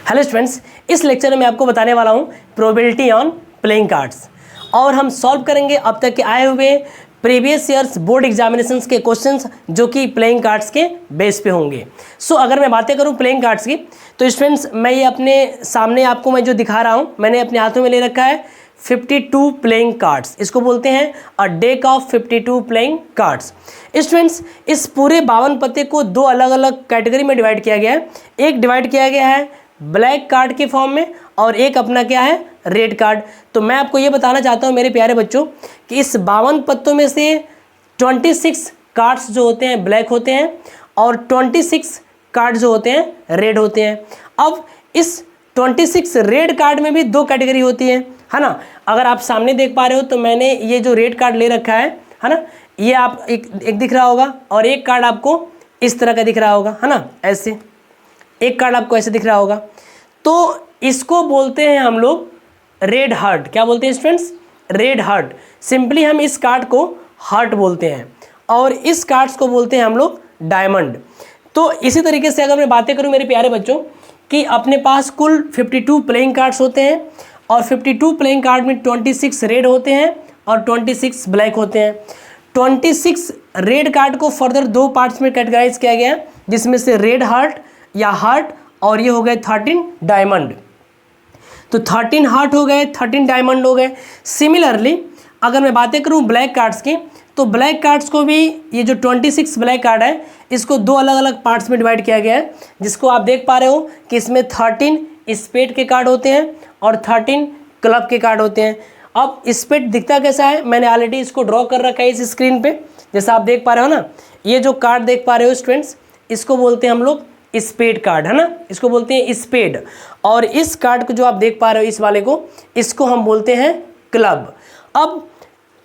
Hello students, इस lecture में मैं आपको बताने वाला हूँ प्रोबेबिलिटी ऑन प्लेइंग कार्ड्स और हम सॉल्व करेंगे अब तक के आए हुए प्रीवियस ईयर्स बोर्ड एग्जामिनेशंस के क्वेश्चंस जो कि प्लेइंग कार्ड्स के बेस पे होंगे। अगर मैं बातें करूँ प्लेइंग कार्ड्स की तो स्टूडेंट्स मैं ये अपने सामने आपको मैं जो दिखा रहा हूँ मैंने अपने हाथों में ले रखा है 52 प्लेइंग कार्ड्स। इसको बोलते हैं अ deck of 52 playing cards. Students इस पूरे 52 पत्ते को दो अलग अलग कैटेगरी में डिवाइड किया गया है। एक डिवाइड किया गया है ब्लैक कार्ड के फॉर्म में और एक अपना क्या है रेड कार्ड। तो मैं आपको ये बताना चाहता हूँ मेरे प्यारे बच्चों कि इस 52 पत्तों में से 26 कार्ड्स जो होते हैं ब्लैक होते हैं और 26 कार्ड जो होते हैं रेड होते हैं। अब इस 26 रेड कार्ड में भी दो कैटेगरी होती है ना। अगर आप सामने देख पा रहे हो तो मैंने ये जो रेड कार्ड ले रखा है ना, ये आप एक दिख रहा होगा और एक कार्ड आपको इस तरह का दिख रहा होगा है ना, ऐसे एक कार्ड आपको ऐसे दिख रहा होगा। तो इसको बोलते हैं हम लोग रेड हार्ट। क्या बोलते हैं स्टूडेंट्स? Red heart. सिंपली हम इस कार्ड को हार्ट बोलते हैं और इस कार्ड्स को बोलते हैं हम लोग डायमंड। तो इसी तरीके से अगर मैं बातें करूं मेरे प्यारे बच्चों कि अपने पास कुल 52 प्लेइंग कार्ड्स होते हैं और 52 प्लेइंग कार्ड में 26 रेड होते हैं और 26 ब्लैक होते हैं। 26 रेड कार्ड को फर्दर दो पार्ट्स में कैटेगराइज किया गया है, जिसमें से रेड हार्ट या हार्ट और ये हो गए 13 डायमंड। तो 13 हार्ट हो गए, 13 डायमंड हो गए। सिमिलरली अगर मैं बातें करूं ब्लैक कार्ड्स की तो ब्लैक कार्ड्स को भी ये जो 26 ब्लैक कार्ड है इसको दो अलग अलग पार्ट्स में डिवाइड किया गया है, जिसको आप देख पा रहे हो कि इसमें 13 स्पेड के कार्ड होते हैं और 13 क्लब के कार्ड होते हैं। अब स्पेड दिखता कैसा है, मैंने ऑलरेडी इसको ड्रॉ कर रखा है इस स्क्रीन पे, जैसा आप देख पा रहे हो ना। ये जो कार्ड देख पा रहे हो स्टूडेंट्स इसको बोलते हैं हम लोग स्पेड कार्ड है ना, इसको बोलते हैं स्पेड। और इस कार्ड को जो आप देख पा रहे हो इस वाले को, इसको हम बोलते हैं क्लब। अब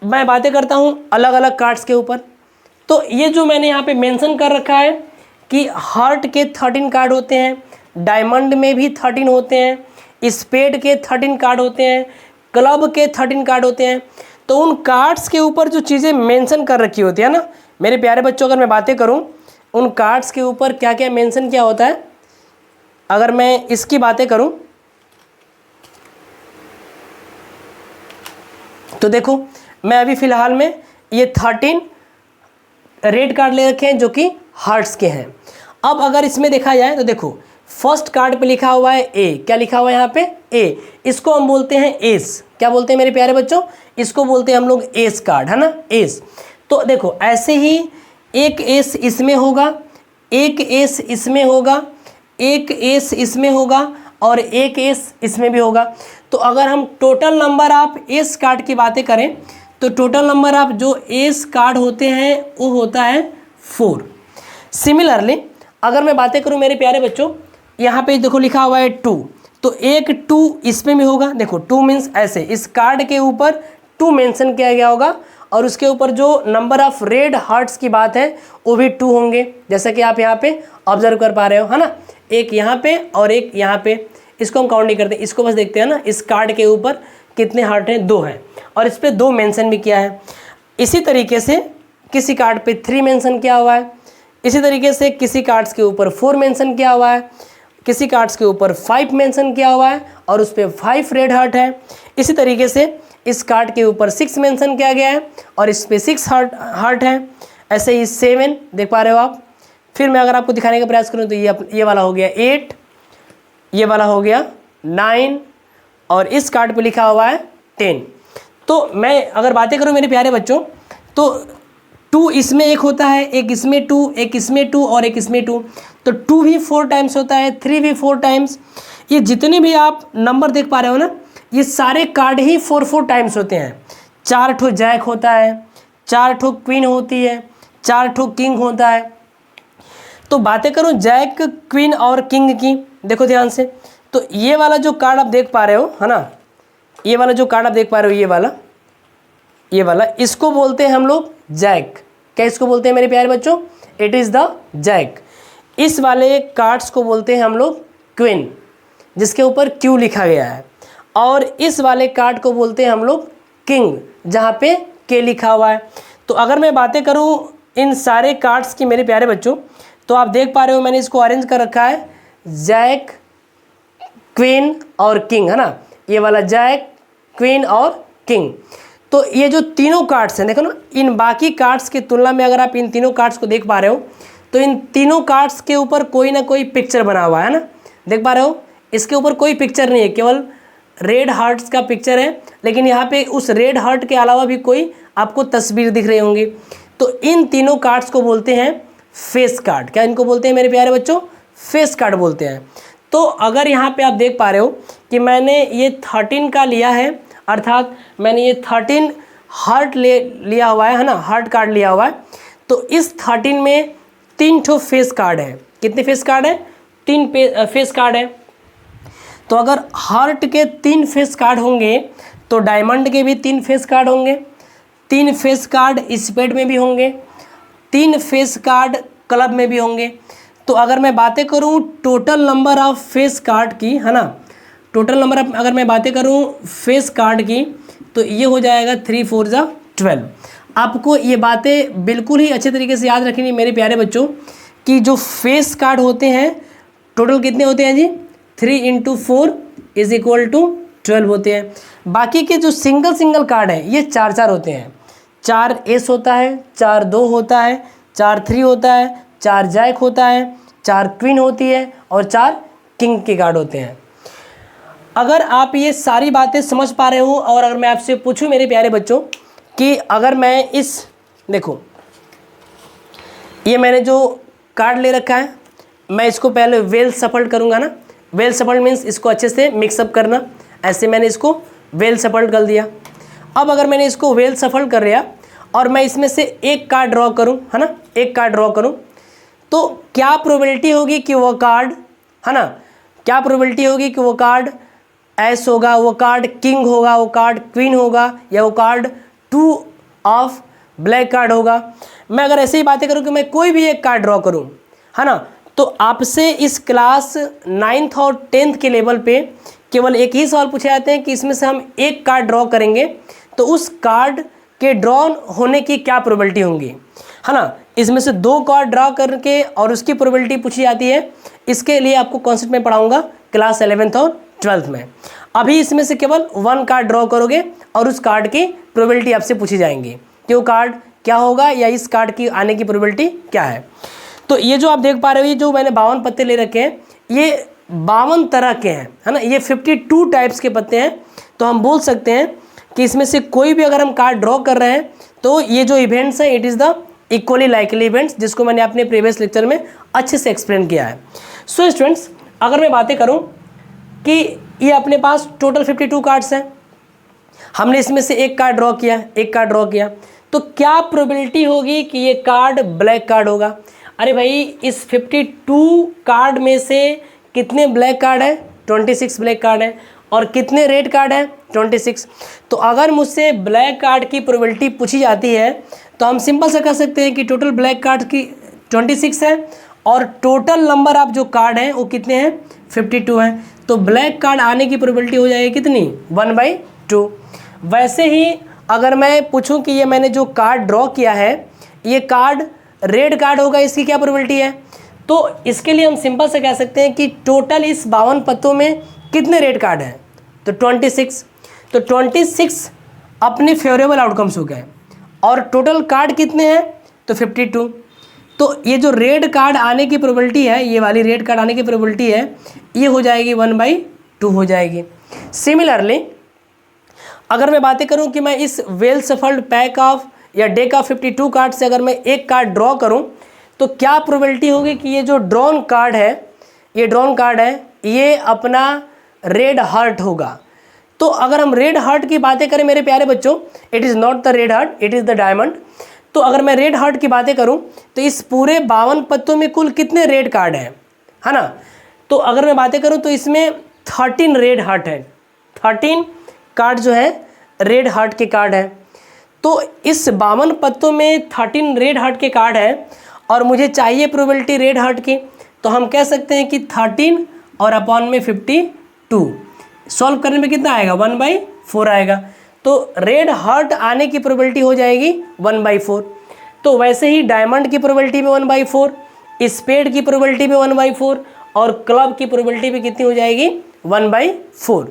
मैं बातें करता हूँ अलग अलग कार्ड्स के ऊपर। तो ये जो मैंने यहाँ पे मेंशन कर रखा है कि हार्ट के 13 कार्ड होते हैं, डायमंड में भी 13 होते हैं, स्पेड के 13 कार्ड होते हैं, क्लब के 13 कार्ड होते हैं। तो उन कार्ड्स के ऊपर जो चीज़ें मेंशन कर रखी होती है ना मेरे प्यारे बच्चों, अगर मैं बातें करूँ उन कार्ड्स के ऊपर क्या क्या मेंशन किया होता है। अगर मैं इसकी बातें करूं तो देखो मैं अभी फ़िलहाल में ये 13 रेड कार्ड ले रखे हैं जो कि हार्ट्स के हैं। अब अगर इसमें देखा जाए तो देखो फर्स्ट कार्ड पे लिखा हुआ है ए। क्या लिखा हुआ है यहाँ पे? ए। इसको हम बोलते हैं एस। क्या बोलते हैं मेरे प्यारे बच्चों? इसको बोलते हैं हम लोग एस कार्ड है ना, एस। तो देखो ऐसे ही एक एस इसमें होगा, एक एस इसमें होगा, एक एस इसमें होगा और एक एस इसमें भी होगा। तो अगर हम total number of S card की बातें करें तो टोटल नंबर ऑफ जो एस कार्ड होते हैं वो होता है 4। सिमिलरली अगर मैं बातें करूं मेरे प्यारे बच्चों, यहाँ पे देखो लिखा हुआ है 2, तो एक 2 इसमें भी होगा। देखो 2 मीन्स ऐसे इस कार्ड के ऊपर 2 मेंशन किया गया होगा और उसके ऊपर जो नंबर ऑफ रेड हार्ट्स की बात है वो भी 2 होंगे, जैसा कि आप यहाँ पे ऑब्जर्व कर पा रहे हो है ना। एक यहाँ पे और एक यहाँ पे, इसको हम काउंट नहीं करते, इसको बस देखते हैं ना इस कार्ड के ऊपर कितने हार्ट हैं, 2 हैं और इस पर 2 मेंशन भी किया है। इसी तरीके से किसी कार्ड पे 3 मेंशन किया हुआ है, इसी तरीके से किसी कार्ड्स के ऊपर 4 मेंशन किया हुआ है, किसी कार्ड्स के ऊपर 5 मेंशन किया हुआ है और उस पर 5 रेड हार्ट है। इसी तरीके से इस कार्ड के ऊपर 6 मेंशन किया गया है और इस पे 6 हार्ट है। ऐसे ही 7 देख पा रहे हो आप। फिर मैं अगर आपको दिखाने का प्रयास करूं तो ये वाला हो गया 8, ये वाला हो गया 9 और इस कार्ड पे लिखा हुआ है 10। तो मैं अगर बातें करूं मेरे प्यारे बच्चों तो 2 इसमें एक होता है, एक इसमें 2, एक इसमें 2 और एक इसमें 2। तो 2 भी 4 टाइम्स होता है, 3 भी 4 टाइम्स। ये जितने भी आप नंबर देख पा रहे हो ना ये सारे कार्ड ही 4 टाइम्स होते हैं। 4 ठो जैक होता है, 4 ठो क्वीन होती है, 4 ठो किंग होता है। तो बातें करूं जैक, क्वीन और किंग की, देखो ध्यान से। तो ये वाला जो कार्ड आप देख पा रहे हो है ना, ये वाला जो कार्ड आप देख पा रहे हो ये वाला इसको बोलते हैं हम लोग जैक। क्या इसको बोलते हैं मेरे प्यारे बच्चों? It is the jack. इस वाले कार्ड्स को बोलते हैं हम लोग क्वीन, जिसके ऊपर क्यू लिखा गया है। और इस वाले कार्ड को बोलते हैं हम लोग किंग, जहाँ पे के लिखा हुआ है। तो अगर मैं बातें करूँ इन सारे कार्ड्स की मेरे प्यारे बच्चों तो आप देख पा रहे हो मैंने इसको अरेंज कर रखा है जैक, क्वीन और किंग, है ना, ये वाला जैक, क्वीन और किंग। तो ये जो तीनों कार्ड्स हैं, देखो ना, इन बाकी कार्ड्स की तुलना में अगर आप इन तीनों कार्ड्स को देख पा रहे हो तो इन तीनों कार्ड्स के ऊपर कोई ना कोई पिक्चर बना हुआ है ना, देख पा रहे हो। इसके ऊपर कोई पिक्चर नहीं है, केवल रेड हार्ट्स का पिक्चर है, लेकिन यहाँ पे उस रेड हार्ट के अलावा भी कोई आपको तस्वीर दिख रही होंगी। तो इन तीनों कार्ड्स को बोलते हैं फेस कार्ड। क्या इनको बोलते हैं मेरे प्यारे बच्चों? फेस कार्ड बोलते हैं। तो अगर यहाँ पे आप देख पा रहे हो कि मैंने ये 13 का लिया है, अर्थात मैंने ये 13 हार्ट लिया हुआ है ना, हार्ट कार्ड लिया हुआ है। तो इस 13 में 3 ठो फेस कार्ड है। कितने फेस कार्ड है? 3 फेस कार्ड है। तो अगर हार्ट के 3 फेस कार्ड होंगे तो डायमंड के भी 3 फेस कार्ड होंगे, 3 फेस कार्ड स्पेड में भी होंगे, 3 फेस कार्ड क्लब में भी होंगे। तो अगर मैं बातें करूं total number of face card की, है ना, टोटल नंबर अगर मैं बातें करूं फेस कार्ड की, तो ये हो जाएगा 3 4 जा 12। आपको ये बातें बिल्कुल ही अच्छे तरीके से याद रखनी मेरे प्यारे बच्चों कि जो फेस कार्ड होते हैं टोटल कितने होते हैं जी? 3 × 4 = 12 होते हैं। बाकी के जो सिंगल कार्ड है ये 4 होते हैं। 4 एस होता है, 4 2 होता है, 4 3 होता है, 4 जैक होता है, 4 क्वीन होती है और 4 किंग के कार्ड होते हैं। अगर आप ये सारी बातें समझ पा रहे हो और अगर मैं आपसे पूछूं मेरे प्यारे बच्चों कि अगर मैं इस, देखो ये मैंने जो कार्ड ले रखा है, मैं इसको पहले वेल सफल करूंगा ना। वेल सफल मीन्स इसको अच्छे से मिक्सअप करना। ऐसे मैंने इसको वेल सफल कर दिया। अब अगर मैंने इसको वेल सफल कर लिया और मैं इसमें से एक कार्ड ड्रॉ करूं, है ना, एक कार्ड ड्रॉ करूं, तो क्या प्रोबेबिलिटी होगी कि वो कार्ड, है ना, क्या प्रोबेबिलिटी होगी कि वो कार्ड एस होगा, वो कार्ड किंग होगा, वो कार्ड क्वीन होगा, या वो कार्ड 2 ऑफ ब्लैक कार्ड होगा। मैं अगर ऐसे ही बातें करूं कि मैं कोई भी एक कार्ड ड्रॉ करूं, है ना, तो आपसे इस क्लास 9th और 10th के लेवल पे केवल एक ही सवाल पूछे जाते हैं कि इसमें से हम एक कार्ड ड्रॉ करेंगे तो उस कार्ड के ड्रॉ होने की क्या प्रोबेबिलिटी होंगी, है ना। इसमें से 2 कार्ड ड्रॉ करके और उसकी प्रोबेबिलिटी पूछी जाती है। इसके लिए आपको कॉन्सेप्ट में पढ़ाऊंगा क्लास 11th और 12th में। अभी इसमें से केवल 1 कार्ड ड्रॉ करोगे और उस कार्ड की प्रोबेबिलिटी आपसे पूछी जाएंगी कि वो कार्ड क्या होगा या इस कार्ड की आने की प्रोबेबिलिटी क्या है। तो ये जो आप देख पा रहे हो, ये जो मैंने 52 पत्ते ले रखे हैं, ये 52 तरह के हैं, है ना, ये 52 टाइप्स के पत्ते हैं। तो हम बोल सकते हैं कि इसमें से कोई भी अगर हम कार्ड ड्रॉ कर रहे हैं तो ये जो इवेंट्स हैं it is the equally likely events, जिसको मैंने अपने प्रीवियस लेक्चर में अच्छे से एक्सप्लेन किया है। सो स्टूडेंट्स, अगर मैं बातें करूं कि ये अपने पास टोटल 52 कार्ड्स हैं, हमने इसमें से एक कार्ड ड्रॉ किया, एक कार्ड ड्रॉ किया, तो क्या प्रोबेबिलिटी होगी कि ये कार्ड ब्लैक कार्ड होगा? अरे भाई, इस 52 कार्ड में से कितने ब्लैक कार्ड है? 26 ब्लैक कार्ड है। और कितने रेड कार्ड है? 26। तो अगर मुझसे ब्लैक कार्ड की प्रोबेबिलिटी पूछी जाती है तो हम सिंपल से कह सकते हैं कि टोटल ब्लैक कार्ड की 26 है और टोटल नंबर ऑफ जो कार्ड हैं वो कितने हैं? 52 हैं। तो ब्लैक कार्ड आने की प्रोबेबिलिटी हो जाएगी कितनी? 1/2। वैसे ही अगर मैं पूछूं कि ये मैंने जो कार्ड ड्रॉ किया है ये कार्ड रेड कार्ड होगा, इसकी क्या प्रोबेबिलिटी है? तो इसके लिए हम सिंपल से कह सकते हैं कि टोटल इस 52 पत्तों में कितने रेड कार्ड हैं? तो 26। तो 26 अपने फेवरेबल आउटकम्स हो गए और टोटल कार्ड कितने हैं? तो 52। तो ये जो रेड कार्ड आने की प्रोबेबिलिटी है, ये वाली रेड कार्ड आने की प्रोबेबिलिटी है, ये हो जाएगी 1/2 हो जाएगी। सिमिलरली अगर मैं बातें करूं कि मैं इस वेल सफल्ड पैक ऑफ या डेक ऑफ 52 कार्ड से अगर मैं एक कार्ड ड्रॉ करूं तो क्या प्रोबेबिलिटी होगी कि ये जो ड्रॉन कार्ड है, ये ड्रॉन कार्ड है, ये अपना रेड हार्ट होगा। तो अगर हम रेड हार्ट की बातें करें मेरे प्यारे बच्चों, it is not the red heart, it is the diamond. तो अगर मैं रेड हार्ट की बातें करूं तो इस पूरे 52 पत्तों में कुल कितने रेड कार्ड हैं, है ना। तो अगर मैं बातें करूं तो इसमें 13 रेड हार्ट है, 13 कार्ड जो है रेड हार्ट के कार्ड है। तो इस 52 पत्तों में 13 रेड हार्ट के कार्ड है और मुझे चाहिए प्रोबेबिलिटी रेड हार्ट की, तो हम कह सकते हैं कि 13 और अपॉन में 52 सॉल्व करने में कितना आएगा? 1/4 आएगा। तो रेड हार्ट आने की प्रोबेबिलिटी हो जाएगी 1/4। तो वैसे ही डायमंड की प्रोबेबिलिटी भी 1/4, स्पेड की प्रोबेबिलिटी भी 1/4 और क्लब की प्रोबेबिलिटी भी कितनी हो जाएगी? 1/4।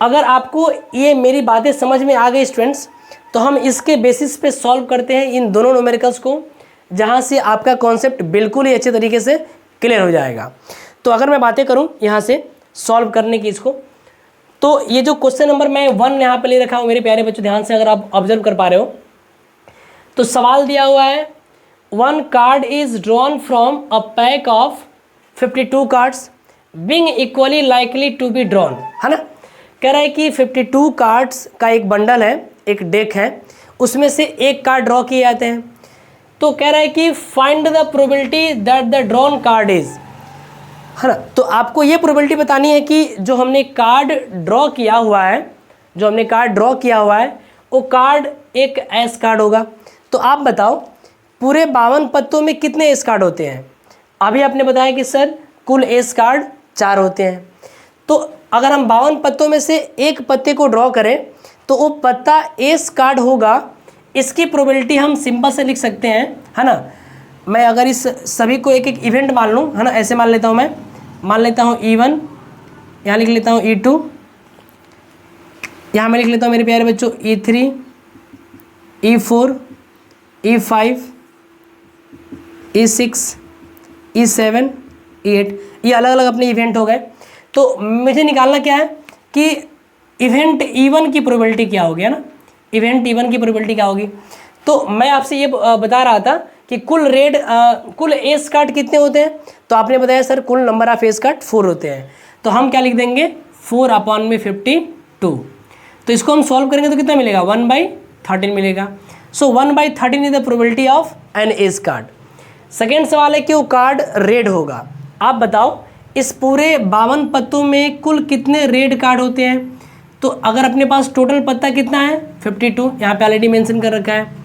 अगर आपको ये मेरी बातें समझ में आ गई स्टूडेंट्स, तो हम इसके बेसिस पे सॉल्व करते हैं इन दोनों न्यूमेरिकल्स को, जहाँ से आपका कॉन्सेप्ट बिल्कुल ही अच्छे तरीके से क्लियर हो जाएगा। तो अगर मैं बातें करूँ यहाँ से सॉल्व करने की इसको, तो ये जो क्वेश्चन नंबर मैं 1 यहाँ पे ले रखा हूँ मेरे प्यारे बच्चों, ध्यान से अगर आप ऑब्जर्व कर पा रहे हो, तो सवाल दिया हुआ है 1 card is drawn from a pack of 52 cards being equally likely to be drawn, है ना। कह रहा है कि 52 कार्ड्स का एक बंडल है, एक डेक है, उसमें से एक कार्ड ड्रॉ किए जाते हैं। तो कह रहा है कि find the probability that the drawn card is, है ना। तो आपको ये प्रोबेबिलिटी बतानी है कि जो हमने कार्ड ड्रॉ किया हुआ है, वो कार्ड एक एस कार्ड होगा। तो आप बताओ पूरे 52 पत्तों में कितने एस कार्ड होते हैं। अभी आपने बताया कि सर कुल एस कार्ड 4 होते हैं। तो अगर हम 52 पत्तों में से एक पत्ते को ड्रॉ करें तो वो पत्ता एस कार्ड होगा। इसकी प्रोबेबिलिटी हम सिंपल से लिख सकते हैं, है ना। मैं अगर इस सभी को एक एक इवेंट मान लूँ, है ना, ऐसे मान लेता हूँ, मैं मान लेता हूँ E1, यहाँ लिख लेता हूँ E2, यहाँ मैं लिख लेता हूँ मेरे प्यारे बच्चों E3, E4, E5, E6, E7, E8, ये अलग अलग अपने इवेंट हो गए। तो मुझे निकालना क्या है कि इवेंट E1 की प्रोबेबिलिटी क्या होगी, है ना, इवेंट E1 की प्रोबेबिलिटी क्या होगी। तो मैं आपसे ये बता रहा था कि कुल एस कार्ड कितने होते हैं। तो आपने बताया सर कुल नंबर ऑफ एस कार्ड 4 होते हैं। तो हम क्या लिख देंगे 4/52। तो इसको हम सॉल्व करेंगे तो कितना मिलेगा 1/13 मिलेगा। So 1/13 is the probability of an ace card. Second सवाल है कि वो कार्ड रेड होगा। आप बताओ इस पूरे 52 पत्तों में कुल कितने रेड कार्ड होते हैं। तो अगर अपने पास टोटल पत्ता कितना है 52, यहाँ पे ऑलरेडी मेंशन कर रखा है।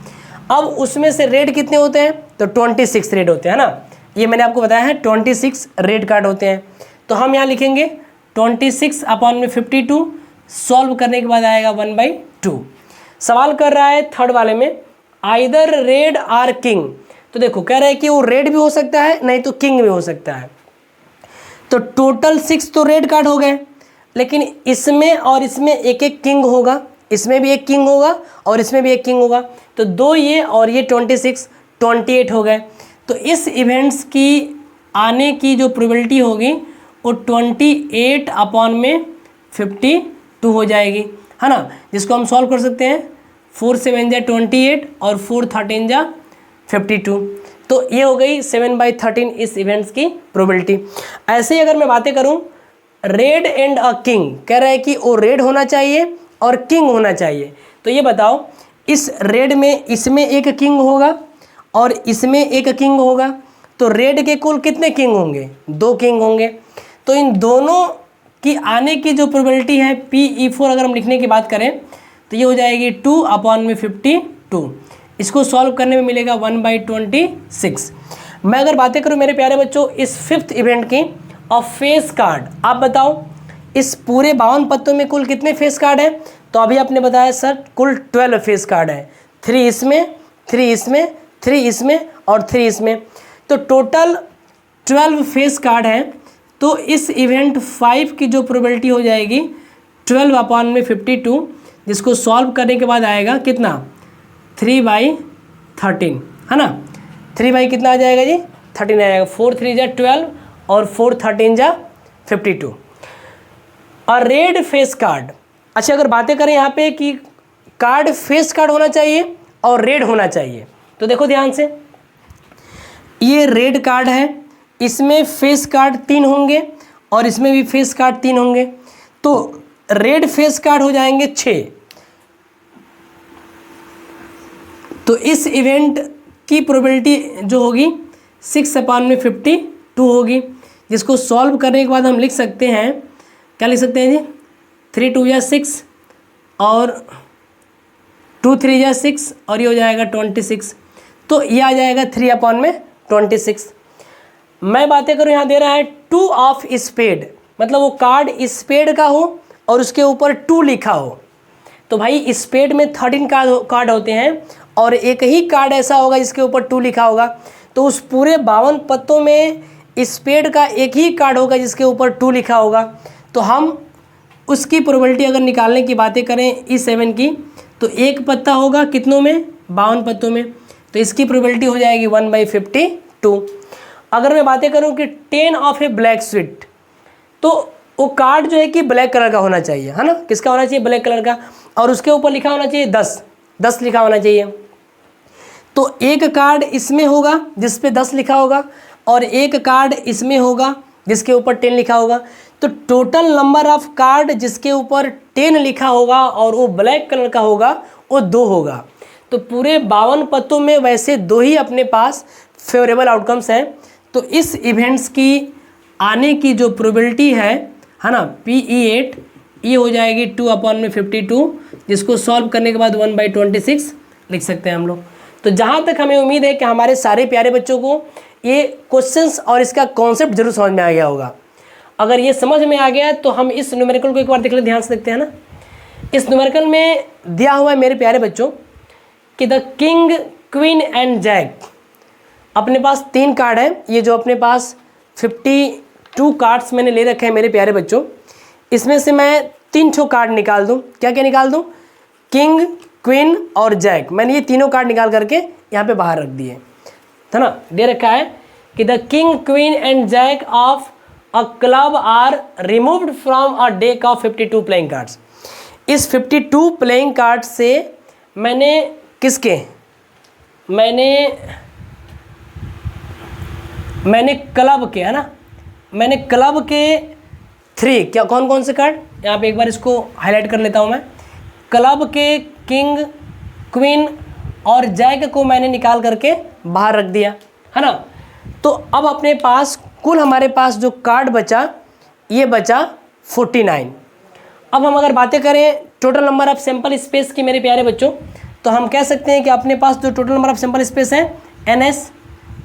अब उसमें से रेड कितने होते हैं, तो 26 रेड होते हैं, है ना। ये मैंने आपको बताया है 26 रेड कार्ड होते हैं। तो हम यहाँ लिखेंगे 26/52, सॉल्व करने के बाद आएगा 1/2। सवाल कर रहा है थर्ड वाले में आइदर रेड आर किंग। तो देखो कह रहा है कि वो रेड भी हो सकता है, नहीं तो किंग भी हो सकता है। तो टोटल 6 तो रेड कार्ड हो गए, लेकिन इसमें और इसमें एक एक किंग होगा, इसमें भी एक किंग होगा और इसमें भी एक किंग होगा। तो 2 ये और ये 26, 28 हो गए। तो इस इवेंट्स की आने की जो प्रोबेबिलिटी होगी वो 28/52 हो जाएगी, है ना, जिसको हम सॉल्व कर सकते हैं। 4 7 जा 28 और 4 13 जा 52। तो ये हो गई 7/13 इस इवेंट्स की प्रोबेबिलिटी। ऐसे ही अगर मैं बातें करूं रेड एंड अ किंग, कह रहा है कि वो रेड होना चाहिए और किंग होना चाहिए। तो ये बताओ इस रेड में इसमें एक किंग होगा और इसमें एक किंग होगा। तो रेड के कुल कितने किंग होंगे, 2 किंग होंगे। तो इन दोनों की आने की जो प्रोबेबिलिटी है PE4 अगर हम लिखने की बात करें तो ये हो जाएगी 2/52। इसको सॉल्व करने में मिलेगा 1/26। मैं अगर बातें करूं मेरे प्यारे बच्चों इस 5th इवेंट की और फेस कार्ड, आप बताओ इस पूरे 52 पत्तों में कुल कितने फेस कार्ड हैं। तो अभी आपने बताया सर कुल 12 फेस कार्ड है, 3 इसमें, 3 इसमें, 3 इसमें और 3 इसमें। तो टोटल 12 फेस कार्ड हैं। तो इस इवेंट 5 की जो प्रोबेबिलिटी हो जाएगी 12/52, जिसको सॉल्व करने के बाद आएगा कितना 3/13, है ना। 3 कितना आ जाएगा जी 13 आएगा। 4 3 जा 12 और 4 13 जा 52। और रेड फेस कार्ड, अच्छा अगर बातें करें यहाँ पे कि कार्ड फेस कार्ड होना चाहिए और रेड होना चाहिए, तो देखो ध्यान से ये रेड कार्ड है, इसमें फेस कार्ड 3 होंगे और इसमें भी फेस कार्ड 3 होंगे। तो रेड फेस कार्ड हो जाएंगे 6। तो इस इवेंट की प्रोबेबिलिटी जो होगी 6/52 होगी, जिसको सॉल्व करने के बाद हम लिख सकते हैं, क्या लिख सकते हैं जी 3 2 या 6 और 2 3 या 6 और ये हो जाएगा 26। तो ये आ जाएगा 3/26। मैं बातें करूँ यहाँ दे रहा है 2 ऑफ स्पेड, मतलब वो कार्ड स्पेड का हो और उसके ऊपर 2 लिखा हो। तो भाई स्पेड में 13 कार्ड होते हैं और एक ही कार्ड ऐसा होगा जिसके ऊपर 2 लिखा होगा। तो उस पूरे 52 पत्तों में स्पेड का एक ही कार्ड होगा जिसके ऊपर 2 लिखा होगा। तो हम उसकी प्रोबेबिलिटी अगर निकालने की बातें करें E7 की, तो एक पत्ता होगा कितनों में, 52 पत्तों में, तो इसकी प्रोबेबिलिटी हो जाएगी 1/52। अगर मैं बातें करूं कि 10 ऑफ ए ब्लैक स्वीट, तो वो कार्ड जो है कि ब्लैक कलर का होना चाहिए, है ना, किसका होना चाहिए, ब्लैक कलर का, और उसके ऊपर लिखा होना चाहिए 10 लिखा होना चाहिए। तो एक कार्ड इसमें होगा जिस पे 10 लिखा होगा, और एक कार्ड इसमें होगा जिसके ऊपर 10 लिखा होगा। तो टोटल नंबर ऑफ कार्ड जिसके ऊपर 10 लिखा होगा और वो ब्लैक कलर का होगा वो 2 होगा। तो पूरे 52 पत्तों में वैसे 2 ही अपने पास फेवरेबल आउटकम्स हैं। तो इस इवेंट्स की आने की जो प्रोबेबिलिटी है ना, PE8 ये हो जाएगी 2/52, जिसको सॉल्व करने के बाद 1/26 लिख सकते हैं हम लोग। तो जहाँ तक हमें उम्मीद है कि हमारे सारे प्यारे बच्चों को ये क्वेश्चंस और इसका कॉन्सेप्ट जरूर समझ में आ गया होगा। अगर ये समझ में आ गया तो हम इस न्यूमेरिकल को एक बार देख ले, ध्यान से देखते हैं ना। इस न्यूमेरिकल में दिया हुआ है मेरे प्यारे बच्चों कि the king, queen and jack, अपने पास 3 कार्ड है। ये जो अपने पास 52 कार्ड्स मैंने ले रखे हैं मेरे प्यारे बच्चों, इसमें से मैं 3 ठो कार्ड निकाल दूँ। क्या क्या निकाल दूँ, किंग, क्वीन और जैक। मैंने ये तीनों कार्ड निकाल करके यहाँ पे बाहर रख दिए, है ना। दे रखा है कि the king, queen and jack of a club are removed from a deck of 52 playing cards. इस 52 प्लेइंग कार्ड से मैंने किसके, मैंने क्लब के, है ना, मैंने क्लब के 3, क्या कौन कौन से कार्ड, यहाँ पे एक बार इसको हाईलाइट कर लेता हूँ मैं। क्लब के किंग, क्वीन और जैक को मैंने निकाल करके बाहर रख दिया, है ना। तो अब अपने पास कुल हमारे पास जो कार्ड बचा, ये बचा 49। अब हम अगर बातें करें total number of sample space की मेरे प्यारे बच्चों, तो हम कह सकते हैं कि अपने पास जो total number of sample space है NS,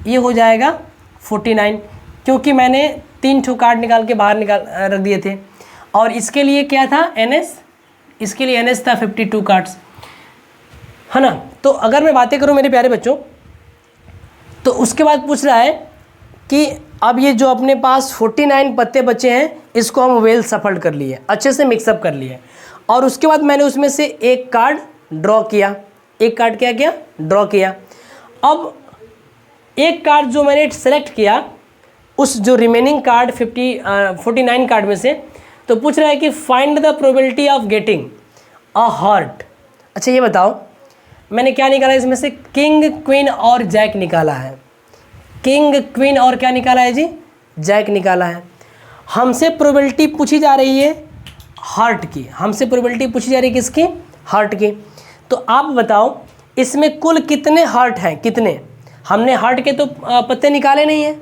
ये हो जाएगा 49, क्योंकि मैंने 3 ठो कार्ड निकाल के बाहर रख दिए थे। और इसके लिए क्या था NS, इसके लिए NS था 52 कार्ड्स, है ना। तो अगर मैं बातें करूं मेरे प्यारे बच्चों, तो उसके बाद पूछ रहा है कि अब ये जो अपने पास 49 पत्ते बचे हैं, इसको हम वेल सफल कर लिए, अच्छे से मिक्सअप कर लिए, और उसके बाद मैंने उसमें से एक कार्ड ड्रॉ किया। एक कार्ड क्या किया, ड्रॉ किया। अब एक कार्ड जो मैंने सेलेक्ट किया, उस जो रिमेनिंग कार्ड 49 कार्ड में से, तो पूछ रहा है कि find the probability of getting a heart. अच्छा ये बताओ, मैंने क्या निकाला इसमें से, किंग, क्वीन और जैक निकाला है। किंग, क्वीन और क्या निकाला है जी, जैक निकाला है। हमसे प्रोबेबिलिटी पूछी जा रही है हार्ट की, हमसे प्रोबेबिलिटी पूछी जा रही है किसकी, हार्ट की। तो आप बताओ इसमें कुल कितने हार्ट हैं, कितने। हमने हार्ट के तो पत्ते निकाले नहीं हैं,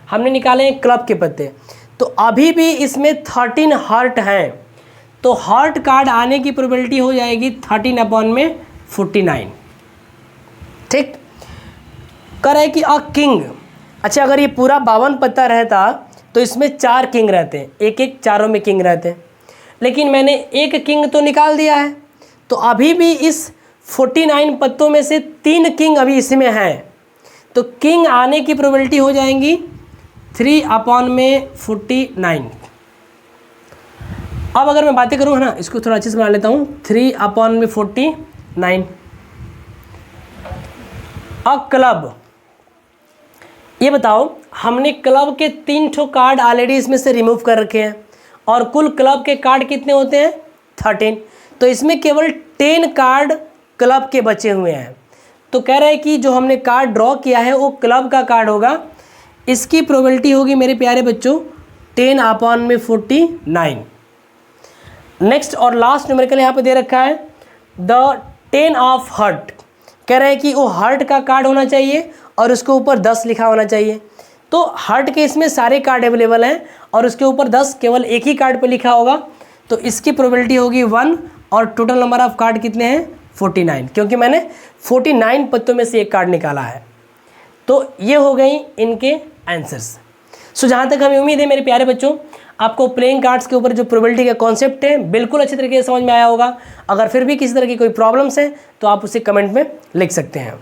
हमने निकाले हैं क्लब के पत्ते। तो अभी भी इसमें 13 हार्ट हैं, तो हार्ट कार्ड आने की प्रोबेबिलिटी हो जाएगी 13/49। ठीक, कह रहा है कि अ किंग। अच्छा अगर ये पूरा 52 पत्ता रहता तो इसमें 4 किंग रहते हैं, एक एक चारों में किंग रहते हैं, लेकिन मैंने एक किंग तो निकाल दिया है। तो अभी भी इस 49 पत्तों में से 3 किंग अभी इसमें हैं, तो किंग आने की प्रोबेबिलिटी हो जाएंगी 3/49। अब अगर मैं बातें करूँ, है ना, इसको थोड़ा अच्छे से बना लेता हूँ, 3/49। अ क्लब, ये बताओ हमने क्लब के 3 ठो कार्ड ऑलरेडी इसमें से रिमूव कर रखे हैं, और कुल क्लब के कार्ड कितने होते हैं, 13। तो इसमें केवल 10 कार्ड क्लब के बचे हुए हैं। तो कह रहे हैं कि जो हमने कार्ड ड्रॉ किया है वो क्लब का कार्ड होगा। इसकी प्रोबेबिलिटी होगी मेरे प्यारे बच्चों 10/49। नेक्स्ट और लास्ट न्यूमेरिकल यहाँ पे दे रखा है द 10 ऑफ हार्ट। कह रहे हैं कि वो हार्ट का कार्ड होना चाहिए और उसके ऊपर 10 लिखा होना चाहिए। तो हार्ट के इसमें सारे कार्ड अवेलेबल हैं और उसके ऊपर 10 केवल एक ही कार्ड पे लिखा होगा, तो इसकी प्रोबेबिलिटी होगी 1, और टोटल नंबर ऑफ कार्ड कितने हैं, 49, क्योंकि मैंने 49 पत्तों में से एक कार्ड निकाला है। तो ये हो गई इनके आंसर्स। सो जहाँ तक हमें उम्मीद है मेरे प्यारे बच्चों, आपको प्लेइंग कार्ड्स के ऊपर जो प्रोबेबिलिटी का कॉन्सेप्ट है बिल्कुल अच्छे तरीके से समझ में आया होगा। अगर फिर भी किसी तरह की कोई प्रॉब्लम्स हैं तो आप उसे कमेंट में लिख सकते हैं।